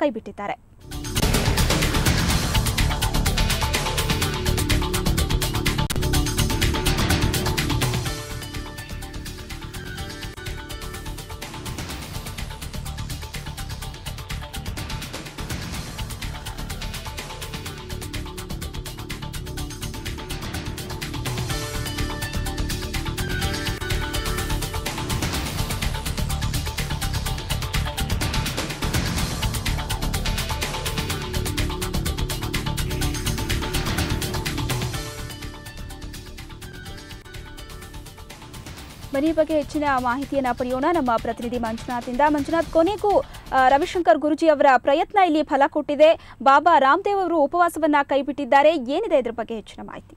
ಕೈಬಿಟ್ಟಿದ್ದಾರೆ. ಬನ್ನಿ ಬಗ್ಗೆ ಹೆಚ್ಚಿನ ಮಾಹಿತಿಯನ್ನು ಪಡೆಯೋಣ ನಮ್ಮ ಪ್ರತಿನಿಧಿ ಮಂಜುನಾಥ್ನಿಂದ. ಮಂಜುನಾಥ್, ಕೊನೆಗೂ ರವಿಶಂಕರ್ ಗುರೂಜಿ ಅವರ ಪ್ರಯತ್ನ ಇಲ್ಲಿ ಫಲ ಕೊಟ್ಟಿದೆ. ಬಾಬಾ ರಾಮದೇವ್ ಅವರು ಉಪವಾಸವನ್ನ ಕೈಬಿಟ್ಟಿದ್ದಾರೆ. ಏನಿದೆ ಇದರ ಬಗ್ಗೆ ಹೆಚ್ಚಿನ ಮಾಹಿತಿ?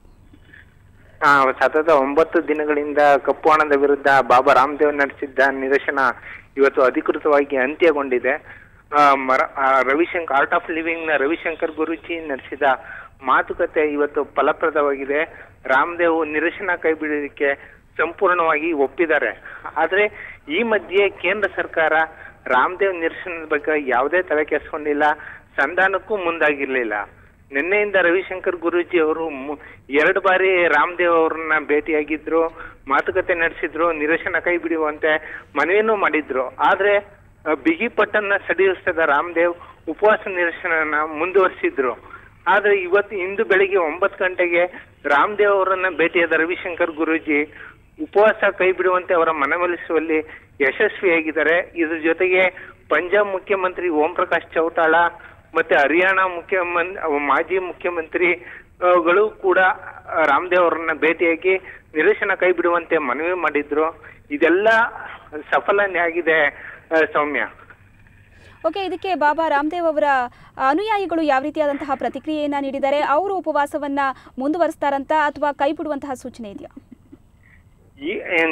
ಸತತ 9 ದಿನಗಳಿಂದ ಕಪ್ಪು ಹಣದ ವಿರುದ್ಧ ಬಾಬಾ ರಾಮದೇವ್ ನಡೆಸಿದ್ದ ನಿದರ್ಶನ ಇವತ್ತು ಅಧಿಕೃತವಾಗಿ ಅಂತ್ಯಗೊಂಡಿದೆ. ರವಿಶಂಕರ್ ಆರ್ಟ್ ಆಫ್ ಲಿವಿಂಗ್ ನ ರವಿಶಂಕರ್ ಗುರೂಜಿ ನಡೆಸಿದ ಮಾತುಕತೆ ಇವತ್ತು ಫಲಪ್ರದವಾಗಿದೆ. ರಾಮದೇವ್ ನಿದರ್ಶನ ಕೈಬಿಡೋದಕ್ಕೆ ಸಂಪೂರ್ಣವಾಗಿ ಒಪ್ಪಿದ್ದಾರೆ. ಆದ್ರೆ ಈ ಮಧ್ಯೆ ಕೇಂದ್ರ ಸರ್ಕಾರ ರಾಮದೇವ್ ನಿದರ್ಶನದ ಬಗ್ಗೆ ಯಾವುದೇ ತಲೆ ಕೆಡಿಸ್ಕೊಂಡಿಲ್ಲ, ಸಂಧಾನಕ್ಕೂ ಮುಂದಾಗಿರ್ಲಿಲ್ಲ. ನಿನ್ನೆಯಿಂದ ರವಿಶಂಕರ್ ಗುರೂಜಿ ಅವರು 2 ಬಾರಿ ರಾಮದೇವ್ ಅವ್ರನ್ನ ಭೇಟಿಯಾಗಿದ್ರು, ಮಾತುಕತೆ ನಡೆಸಿದ್ರು, ನಿದರ್ಶನ ಕೈ ಬಿಡುವಂತೆ ಮನವಿಯನ್ನು ಮಾಡಿದ್ರು. ಆದ್ರೆ ಬಿಗಿ ಪಟ್ಟನ್ನ ಸಡಿಲಿಸಿದ ರಾಮದೇವ್ ಉಪವಾಸ ನಿದರ್ಶನ ಮುಂದುವರಿಸಿದ್ರು. ಆದ್ರೆ ಇಂದು ಬೆಳಿಗ್ಗೆ 9 ಗಂಟೆಗೆ ರಾಮದೇವ್ ಅವರನ್ನ ಭೇಟಿಯಾದ ರವಿಶಂಕರ್ ಗುರೂಜಿ ಉಪವಾಸ ಕೈ ಬಿಡುವಂತೆ ಅವರ ಮನವೊಲಿಸುವಲ್ಲಿ ಯಶಸ್ವಿಯಾಗಿದ್ದಾರೆ. ಇದ್ರ ಜೊತೆಗೆ ಪಂಜಾಬ್ ಮುಖ್ಯಮಂತ್ರಿ ಓಂ ಪ್ರಕಾಶ್ ಚೌಟಾಳ ಮತ್ತೆ ಹರಿಯಾಣ ಮಾಜಿ ಮುಖ್ಯಮಂತ್ರಿಗಳು ಕೂಡ ರಾಮದೇವ್ ಅವರನ್ನ ಭೇಟಿಯಾಗಿ ನಿದರ್ಶನ ಕೈ ಬಿಡುವಂತೆ ಮನವಿ ಮಾಡಿದ್ರು. ಇದೆಲ್ಲ ಸಫಲನೆ ಆಗಿದೆ ಸೌಮ್ಯ. ಓಕೆ, ಇದಕ್ಕೆ ಬಾಬಾ ರಾಮದೇವ್ ಅವರ ಅನುಯಾಯಿಗಳು ಯಾವ ರೀತಿಯಾದಂತಹ ಪ್ರತಿಕ್ರಿಯೆಯನ್ನ ನೀಡಿದ್ದಾರೆ? ಅವರು ಉಪವಾಸವನ್ನ ಮುಂದುವರಿಸ್ತಾರಂತ ಅಥವಾ ಕೈ ಬಿಡುವಂತಹ ಸೂಚನೆ ಇದೆಯಾ?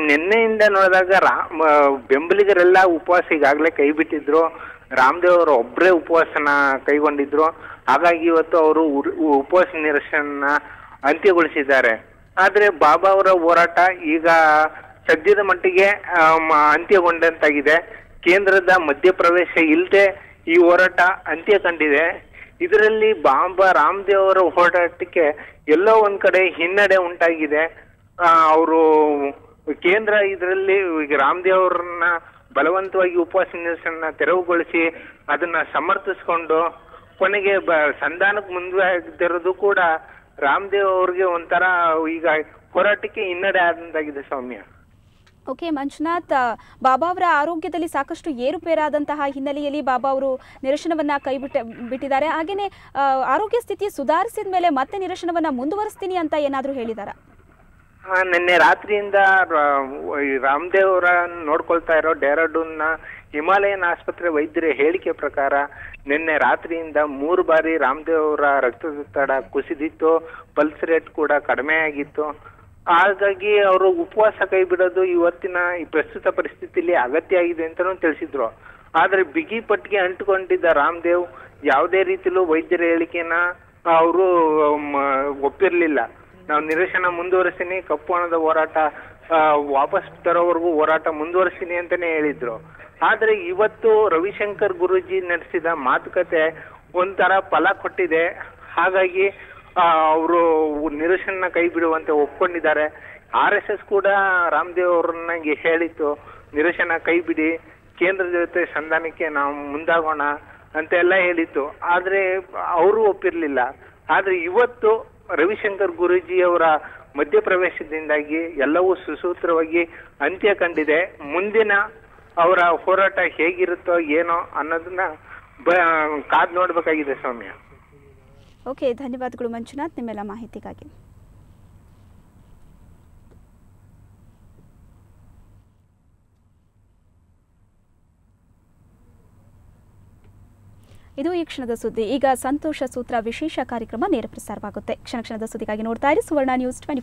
ನಿನ್ನೆಯಿಂದ ನೋಡಿದಾಗ ಬೆಂಬಲಿಗರೆಲ್ಲ ಉಪವಾಸ ಈಗಾಗಲೇ ಕೈ ಬಿಟ್ಟಿದ್ರು. ರಾಮದೇವ್ ಅವರು ಒಬ್ಬರೇ ಉಪವಾಸನ ಕೈಗೊಂಡಿದ್ರು. ಹಾಗಾಗಿ ಇವತ್ತು ಅವರು ಉಪವಾಸ ನಿದರ್ಶನ ಅಂತ್ಯಗೊಳಿಸಿದ್ದಾರೆ. ಆದ್ರೆ ಬಾಬಾ ಅವರ ಹೋರಾಟ ಈಗ ಸದ್ಯದ ಮಟ್ಟಿಗೆ ಅಂತ್ಯಗೊಂಡಂತಾಗಿದೆ. ಕೇಂದ್ರದ ಮಧ್ಯಪ್ರವೇಶ ಇಲ್ಲದೆ ಈ ಹೋರಾಟ ಅಂತ್ಯ ಕಂಡಿದೆ. ಇದರಲ್ಲಿ ಬಾಬಾ ರಾಮದೇವ್ ಅವರ ಹೋರಾಟಕ್ಕೆ ಎಲ್ಲೋ ಒಂದ್ ಕಡೆ ಹಿನ್ನಡೆ ಉಂಟಾಗಿದೆ. ಅವರು ಕೇಂದ್ರ ಇದರಲ್ಲಿ ರಾಮದೇವ್ ಅವರನ್ನ ಬಲವಂತವಾಗಿ ಉಪವಾಸ ನಿದರ್ಶನ ತೆರವುಗೊಳಿಸಿ ಅದನ್ನ ಸಮರ್ಥಿಸ್ಕೊಂಡು ಕೊನೆಗೆ ಸಂಧಾನಕ್ಕೆ ಮುಂದುವರೆದಿರೋದು ಕೂಡ ರಾಮದೇವ್ ಅವ್ರಿಗೆ ಒಂಥರ ಈಗ ಹೋರಾಟಕ್ಕೆ ಹಿನ್ನಡೆ ಆದಂತಾಗಿದೆ ಸೌಮ್ಯ. ಓಕೆ ಮಂಜುನಾಥ್, ಬಾಬಾ ಅವರ ಆರೋಗ್ಯದಲ್ಲಿ ಸಾಕಷ್ಟು ಏರುಪೇರಾದಂತಹ ಹಿನ್ನೆಲೆಯಲ್ಲಿ ಬಾಬಾ ಅವರು ನಿದರ್ಶನವನ್ನ ಬಿಟ್ಟಿದ್ದಾರೆ. ಹಾಗೇನೆ ಆರೋಗ್ಯ ಸ್ಥಿತಿ ಸುಧಾರಿಸಿದ ಮೇಲೆ ಮತ್ತೆ ನಿದರ್ಶನವನ್ನ ಮುಂದುವರಿಸ್ತೀನಿ ಅಂತ ಏನಾದರೂ ಹೇಳಿದಾರಾ? ನಿನ್ನೆ ರಾತ್ರಿಯಿಂದ ರಾಮದೇವ್ ಅವರ ನೋಡ್ಕೊಳ್ತಾ ಇರೋ ಡೆಹ್ರಾಡೂನ್ನ ಹಿಮಾಲಯನ್ ಆಸ್ಪತ್ರೆ ವೈದ್ಯರ ಹೇಳಿಕೆ ಪ್ರಕಾರ ನಿನ್ನೆ ರಾತ್ರಿಯಿಂದ 3 ಬಾರಿ ರಾಮದೇವ್ ಅವರ ರಕ್ತದೊತ್ತಡ ಕುಸಿದಿತ್ತು, ಪಲ್ಸ್ ರೇಟ್ ಕೂಡ ಕಡಿಮೆ ಆಗಿತ್ತು. ಹಾಗಾಗಿ ಅವರು ಉಪವಾಸ ಕೈ ಬಿಡೋದು ಇವತ್ತಿನ ಈ ಪ್ರಸ್ತುತ ಪರಿಸ್ಥಿತಿಯಲ್ಲಿ ಅಗತ್ಯ ಆಗಿದೆ ಅಂತಾನೂ ತಿಳಿಸಿದ್ರು. ಆದ್ರೆ ಬಿಗಿ ಪಟ್ಟಿಗೆ ಅಂಟುಕೊಂಡಿದ್ದ ರಾಮದೇವ್ ಯಾವುದೇ ರೀತಿಲೂ ವೈದ್ಯರ ಹೇಳಿಕೆನ ಅವರು ಒಪ್ಪಿರ್ಲಿಲ್ಲ. ನಾವು ನಿದರ್ಶನ ಮುಂದುವರಿಸ್ತೀನಿ, ಕಪ್ಪು ಹಣದ ಹೋರಾಟ ವಾಪಸ್ ತರೋವರೆಗೂ ಹೋರಾಟ ಮುಂದುವರಿಸ್ತೀನಿ ಅಂತಾನೆ ಹೇಳಿದ್ರು. ಆದ್ರೆ ಇವತ್ತು ರವಿಶಂಕರ್ ಗುರೂಜಿ ನಡೆಸಿದ ಮಾತುಕತೆ ಒಂಥರ ಫಲ ಕೊಟ್ಟಿದೆ. ಹಾಗಾಗಿ ಅವರು ನಿದರ್ಶನ ಕೈ ಬಿಡುವಂತೆ ಒಪ್ಕೊಂಡಿದ್ದಾರೆ. RSS ಕೂಡ ರಾಮದೇವ್ ಅವ್ರನ್ನ ಹೇಳಿತ್ತು, ನಿದರ್ಶನ ಕೈ ಬಿಡಿ, ಕೇಂದ್ರದ ಜೊತೆ ಸಂಧಾನಕ್ಕೆ ನಾವು ಮುಂದಾಗೋಣ ಅಂತೆಲ್ಲ ಹೇಳಿತ್ತು. ಆದ್ರೆ ಅವರು ಒಪ್ಪಿರ್ಲಿಲ್ಲ. ಆದ್ರೆ ಇವತ್ತು ರವಿಶಂಕರ್ ಗುರೂಜಿ ಅವರ ಮಧ್ಯಪ್ರವೇಶದಿಂದಾಗಿ ಎಲ್ಲವೂ ಸುಸೂತ್ರವಾಗಿ ಅಂತ್ಯ ಕಂಡಿದೆ. ಮುಂದಿನ ಅವರ ಹೋರಾಟ ಹೇಗಿರುತ್ತೋ ಏನೋ ಅನ್ನೋದನ್ನ ಕಾದ್ ನೋಡ್ಬೇಕಾಗಿದೆ ಸೌಮ್ಯ. ಓಕೆ, ಧನ್ಯವಾದಗಳು ಮಂಜುನಾಥ್ ನಿಮ್ಮೆಲ್ಲ ಮಾಹಿತಿಗಾಗಿ. ಇದು ಈ ಕ್ಷಣದ ಸುದ್ದಿ. ಈಗ ಸಂತೋಷ ಸೂತ್ರ ವಿಶೇಷ ಕಾರ್ಯಕ್ರಮ ನೇರ ಪ್ರಸಾರವಾಗುತ್ತೆ. ಕ್ಷಣ ಕ್ಷಣದ ಸುದ್ದಿಗಾಗಿ ನೋಡ್ತಾ ಇರಿ ಸುವರ್ಣ ನ್ಯೂಸ್ 24.